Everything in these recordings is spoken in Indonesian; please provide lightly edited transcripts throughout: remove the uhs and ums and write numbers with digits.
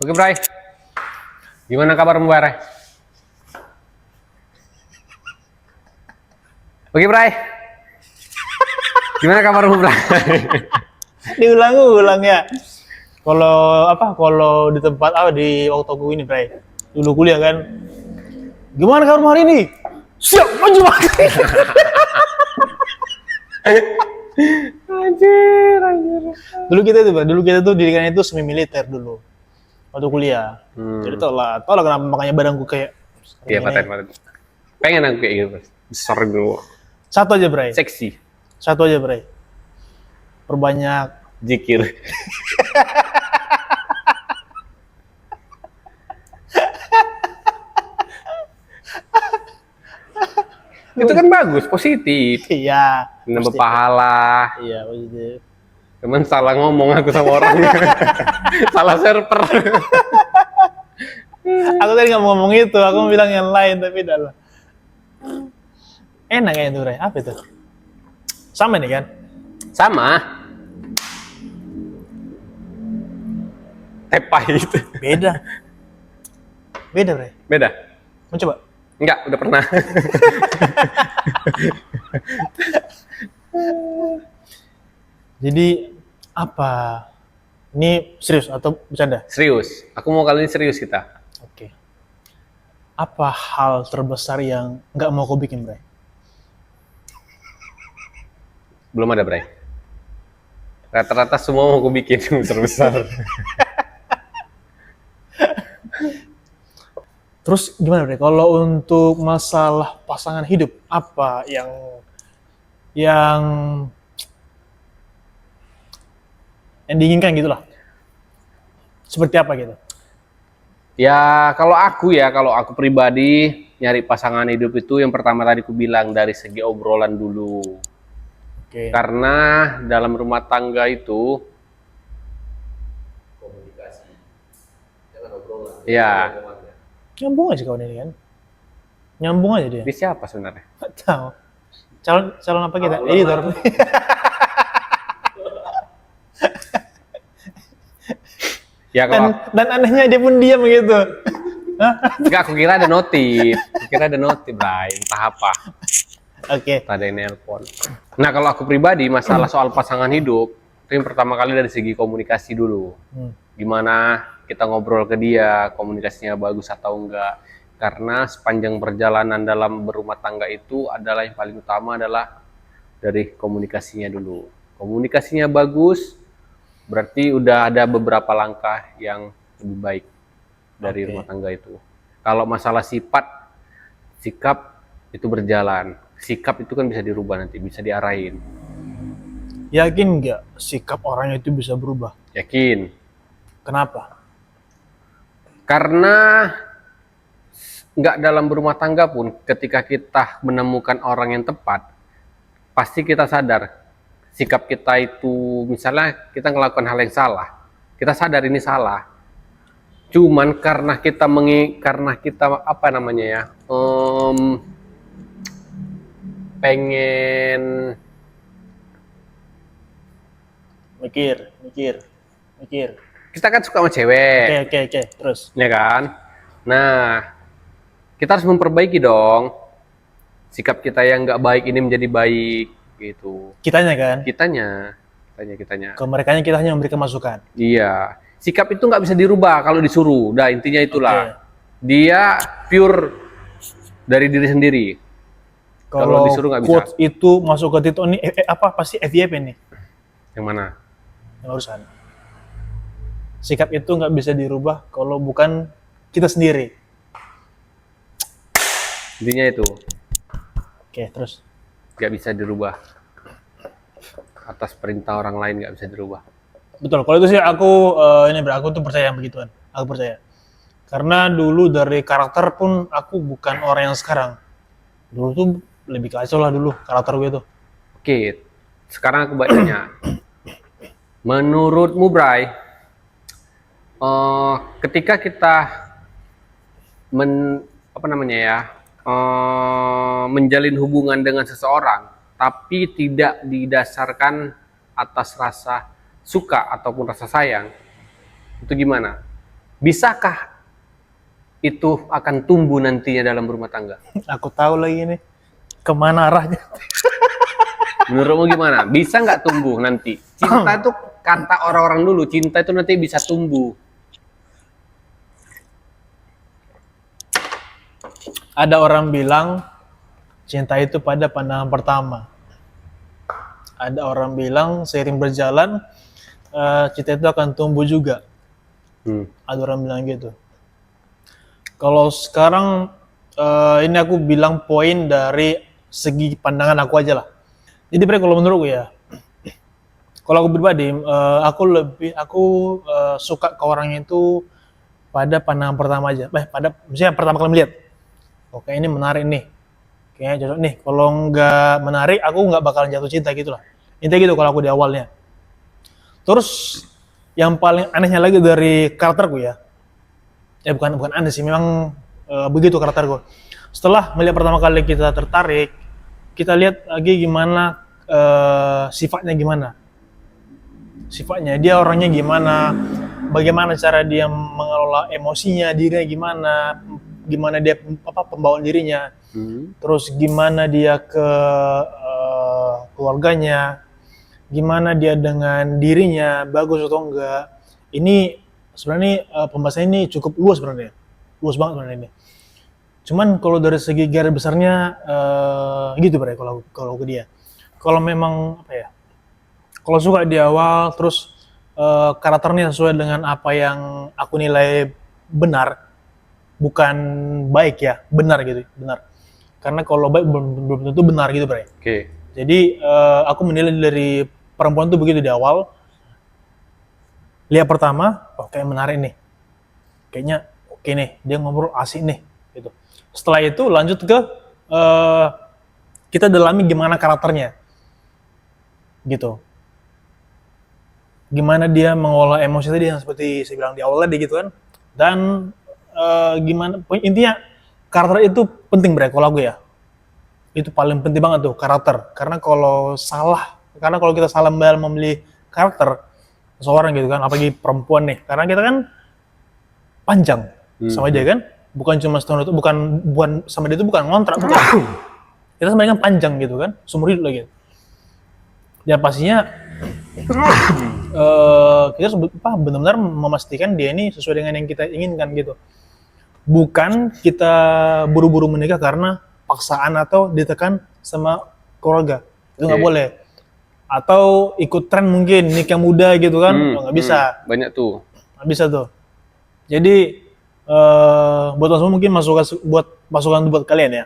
Oke, Bray. Gimana kabarmu, Bray? Oke, Bray. Gimana kabarmu, Bray? Diulang-ulang ya. Kalau di tempat di waktu aku ini, Bray. Dulu kuliah kan. Gimana kamu hari ini? Siap maju. Anjir. Dulu kita tuh didikannya itu semi militer dulu. Waktu kuliah. Jadi tau lah kenapa makanya badanku kayak Iya, paten. Pengen aku kayak gitu, Bray. Besar dulu. Satu aja, Bray. Seksi. Satu aja, Bray. Perbanyak Zikir. Itu kan bagus, positif. iya. Nambah Pasti. pahala. Iya, positif. Cuman salah ngomong aku sama orang. Salah server. Aku tadi nggak mau ngomong itu, aku mau bilang yang lain tapi dah lah. Enak ya itu, Bray. Apa itu? Sama nih kan? Sama. Tepai itu. Beda. Beda, Bray. Beda? Mau coba? Enggak, udah pernah. Jadi apa? Ini serius atau bercanda? Serius. Aku mau kali ini serius kita. Oke. Apa hal terbesar yang nggak mau kau bikin, Bray? Belum ada, Bray. Rata-rata semua mau aku bikin yang besar-besar. Terus gimana, Bray? Kalau untuk masalah pasangan hidup, apa yang diinginkan gitulah? Seperti apa gitu? Ya, kalau aku pribadi nyari pasangan hidup itu yang pertama tadi aku bilang dari segi obrolan dulu. Oke. Karena dalam rumah tangga itu komunikasi, jangan obrolan. Ya. Nyambung aja kawan ini kan? Nyambung aja dia. Dia siapa sebenarnya? Nggak tahu. Calon apa kita? Editor. Ya kalau Dan anehnya dia pun diam gitu. enggak, aku kira ada notif. Bray, entah apa. Oke. Ada yang nelpon. Nah, kalau aku pribadi masalah soal pasangan hidup, itu yang pertama kali dari segi komunikasi dulu. Gimana kita ngobrol ke dia, komunikasinya bagus atau enggak. Karena sepanjang perjalanan dalam berumah tangga itu adalah yang paling utama adalah dari komunikasinya dulu. Komunikasinya bagus, berarti udah ada beberapa langkah yang lebih baik dari rumah tangga itu. Kalau masalah sikap itu berjalan. Sikap itu kan bisa dirubah nanti, bisa diarahin. Yakin nggak sikap orang itu bisa berubah? Yakin. Kenapa? Karena nggak dalam berumah tangga pun, ketika kita menemukan orang yang tepat, pasti kita sadar sikap kita itu, misalnya kita melakukan hal yang salah, kita sadar ini salah. Cuman karena kita apa namanya ya, pengen Mikir. kita kan suka sama cewek, Oke. Terus. ya kan? Nah, kita harus memperbaiki dong sikap kita yang nggak baik ini menjadi baik gitu. Kitanya kan? Kitanya. Ke merekanya kita hanya memberikan masukan. Iya, sikap itu nggak bisa dirubah kalau disuruh. Nah, intinya itulah. Dia pure dari diri sendiri. Kalau disuruh nggak bisa. Quote itu masuk ke Tito ini pasti FYP nih Yang mana? yang urusan. Sikap itu nggak bisa dirubah kalau bukan kita sendiri. Intinya itu Oke, terus. nggak bisa dirubah. Atas perintah orang lain nggak bisa dirubah. Betul. Kalau itu sih aku aku tuh percaya yang begituan. Aku percaya. Karena dulu dari karakter pun aku bukan orang yang sekarang. Dulu tuh lebih kacau lah dulu karakter gue tuh. Oke, sekarang aku tanya. Menurutmu, Bray, ketika kita menjalin hubungan dengan seseorang, tapi tidak didasarkan atas rasa suka ataupun rasa sayang, itu gimana? bisakah itu akan tumbuh nantinya dalam rumah tangga? Aku tahu lagi nih kemana arahnya. Menurutmu gimana? Bisa nggak tumbuh nanti? Cinta itu kata orang-orang dulu, cinta itu nanti bisa tumbuh. Ada orang bilang cinta itu pada pandangan pertama. Ada orang bilang seiring berjalan cinta itu akan tumbuh juga. Ada orang bilang gitu. Kalau sekarang ini aku bilang poin dari segi pandangan aku aja lah. Jadi kalau menurutku ya, kalau aku pribadi, aku suka ke orang itu pada pandangan pertama aja. Misalnya pertama kali melihat, oke ini menarik nih, kayaknya cocok nih. Kalau nggak menarik, aku nggak bakalan jatuh cinta gitu lah. Intinya gitu kalau aku di awalnya. Terus yang paling anehnya lagi dari karakterku ya, bukan aneh sih, memang begitu karakterku. Setelah melihat pertama kali kita tertarik, kita lihat lagi gimana sifatnya gimana. Sifatnya, dia orangnya gimana, bagaimana cara dia mengelola emosinya, dirinya gimana dia pembawaan dirinya, terus gimana dia ke keluarganya, gimana dia dengan dirinya, bagus atau enggak. Ini sebenarnya pembahasan ini cukup luas sebenarnya, luas banget sebenarnya ini. Cuman kalau dari segi garis besarnya gitu berarti kalau ke dia. Kalau memang apa ya? Kalau suka di awal terus karakternya sesuai dengan apa yang aku nilai benar, bukan baik ya, benar gitu, benar. Karena kalau baik belum tentu benar gitu berarti. Oke. Jadi aku menilai dari perempuan tuh begitu di awal. Lihat pertama, kayak menarik nih. Kayaknya oke nih, dia ngobrol asik nih gitu. Setelah itu lanjut ke kita dalami gimana karakternya. Gitu. Gimana dia mengolah emosi tadi yang seperti saya bilang di awal tadi gitu kan. Dan gimana intinya karakter itu penting berarti kalau aku ya. Itu paling penting banget tuh karakter. Karena kalau kita salah dalam memilih karakter seorang gitu kan, apalagi perempuan nih, karena kita kan panjang sama dia kan, bukan cuma setahun itu, bukan sama dia itu bukan ngontrak, bukan. Kita sama dia kan panjang gitu kan, seumur hidup lagi. Ya pastinya kita benar-benar memastikan dia ini sesuai dengan yang kita inginkan gitu. Bukan kita buru-buru menikah karena paksaan atau ditekan sama keluarga. Itu nggak boleh. Atau ikut tren mungkin nikah muda gitu kan, nggak bisa. Banyak tuh. Nggak bisa tuh. Jadi buat semua mungkin masukan buat kalian ya.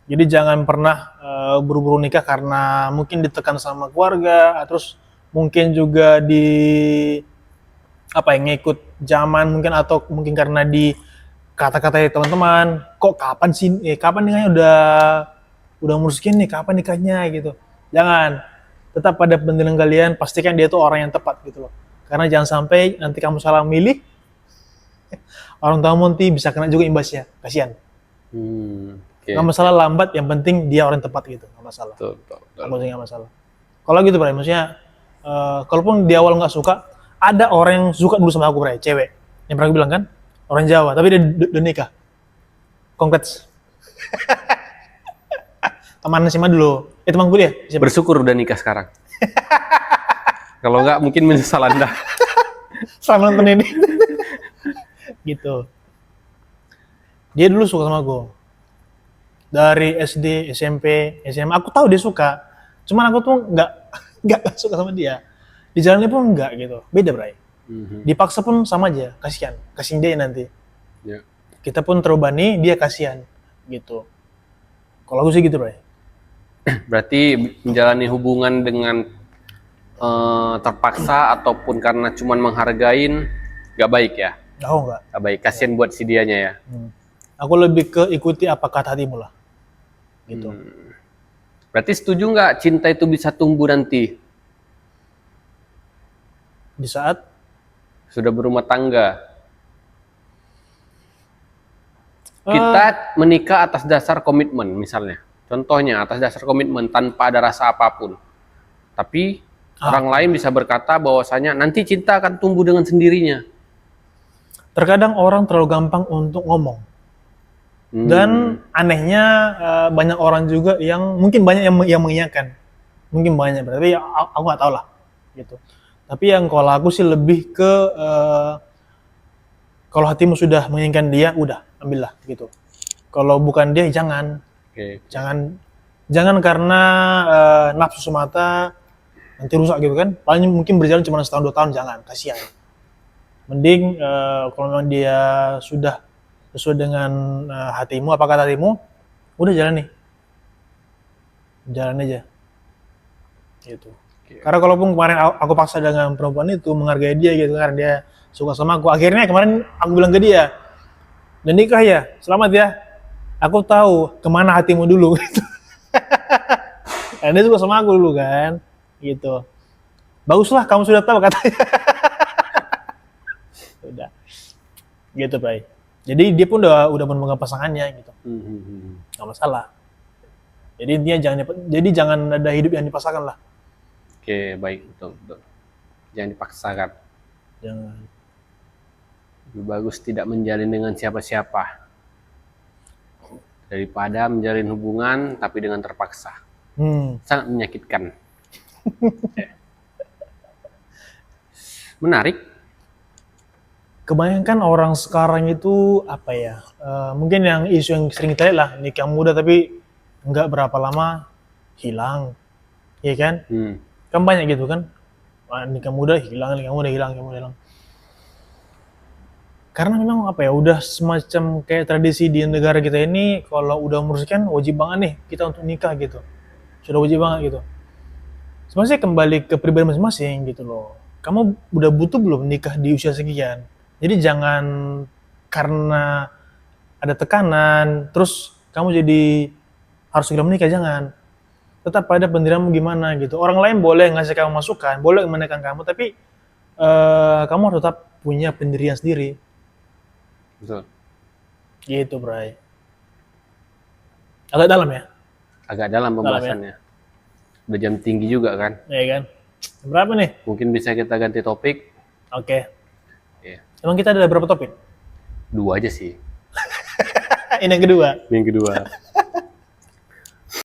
Jadi jangan pernah buru-buru nikah karena mungkin ditekan sama keluarga, terus mungkin juga ngikut zaman mungkin, atau mungkin karena di kata-kata teman-teman, kok kapan nikahnya udah umur segini nih, kapan nikahnya gitu. Jangan. Tetap pada pendidikan kalian, pastikan dia itu orang yang tepat gitu loh. Karena jangan sampai nanti kamu salah milih, orang tua nanti bisa kena juga imbasnya, kasihan. Nggak masalah lambat, yang penting dia orang yang tepat gitu, nggak masalah. Nggak masalah. Kalau gitu berarti, maksudnya, kalaupun di awal nggak suka, ada orang yang suka dulu sama aku berarti, cewek. Yang pernah aku bilang kan, orang Jawa, tapi dia udah nikah. Congrats. Teman SMA dulu, teman kuliah. Bersyukur udah nikah sekarang. Kalau nggak mungkin menyesal Anda. Sama nonton ini. Gitu. Dia dulu suka sama gue. Dari SD, SMP, SMA, aku tahu dia suka. Cuman aku tuh nggak suka sama dia. Di jalannya pun nggak gitu. Beda Bray. Dipaksa pun sama aja, kasihan dia nanti. Yeah. Kita pun terbebani, dia kasihan gitu. Kalau aku sih gitu Bray. Berarti menjalani hubungan dengan terpaksa ataupun karena cuman menghargain gak baik ya? Enggak. Gak baik, kasian buat si dianya ya. Aku lebih ke ikuti apa kata hatimu lah. Gitu. Berarti setuju nggak cinta itu bisa tumbuh nanti? Di saat sudah berumah tangga. Kita menikah atas dasar komitmen misalnya. Contohnya atas dasar komitmen tanpa ada rasa apapun. Tapi orang lain bisa berkata bahwasanya nanti cinta akan tumbuh dengan sendirinya. terkadang orang terlalu gampang untuk ngomong. Dan anehnya banyak orang juga yang mungkin banyak yang mengiyakan, mungkin banyak, berarti ya, aku nggak tahu lah gitu. Tapi yang kalau aku sih lebih ke kalau hatimu sudah menginginkan dia, udah ambillah gitu. Kalau bukan dia, jangan. Oke. Jangan karena nafsu semata nanti rusak gitu kan. Paling mungkin berjalan cuma setahun 2 tahun, jangan, kasihan. Mending kalau memang dia sudah sesuai dengan hatimu, apa kata hatimu, udah jalan aja gitu. Karena kalaupun kemarin aku paksa dengan perempuan itu menghargai dia gitu karena dia suka sama aku, akhirnya kemarin aku bilang ke dia, dan nikah ya, selamat ya, aku tahu kemana hatimu dulu gitu. Dan dia suka sama aku dulu kan gitu. Baguslah kamu sudah tahu katanya. Udah gitu, Bray. Jadi dia pun udah menemukan pasangannya gitu. Nggak masalah. Jadi intinya jangan ada hidup yang dipaksakan lah. Oke, baik, betul. Jangan dipaksakan. Jangan. Lebih bagus tidak menjalin dengan siapa-siapa daripada menjalin hubungan tapi dengan terpaksa. Sangat menyakitkan. Menarik. Kebanyakan orang sekarang itu apa ya? Mungkin yang isu yang sering kita lihat lah, nikah muda tapi nggak berapa lama hilang, iya kan? Kan banyak gitu kan? Nikah muda hilang. Karena memang apa ya? Udah semacam kayak tradisi di negara kita ini, kalau udah umur sekian wajib banget nih kita untuk nikah gitu. Sudah wajib banget gitu. Sebenarnya kembali ke pribadi masing-masing gitu loh. Kamu udah butuh belum nikah di usia sekian? Jadi jangan karena ada tekanan, terus kamu jadi harus segera menikah, jangan. Tetap pada pendirianmu gimana gitu. Orang lain boleh ngasih kamu masukan, boleh menekan kamu, tapi kamu harus tetap punya pendirian sendiri. Betul. Gitu, Bray. Agak dalam ya? Agak dalam pembahasannya. Udah jam tinggi juga kan? Iya kan? Berapa nih? Mungkin bisa kita ganti topik. Oke. Iya. Emang kita ada berapa topik? 2 aja sih. Ini yang kedua. Yang kedua.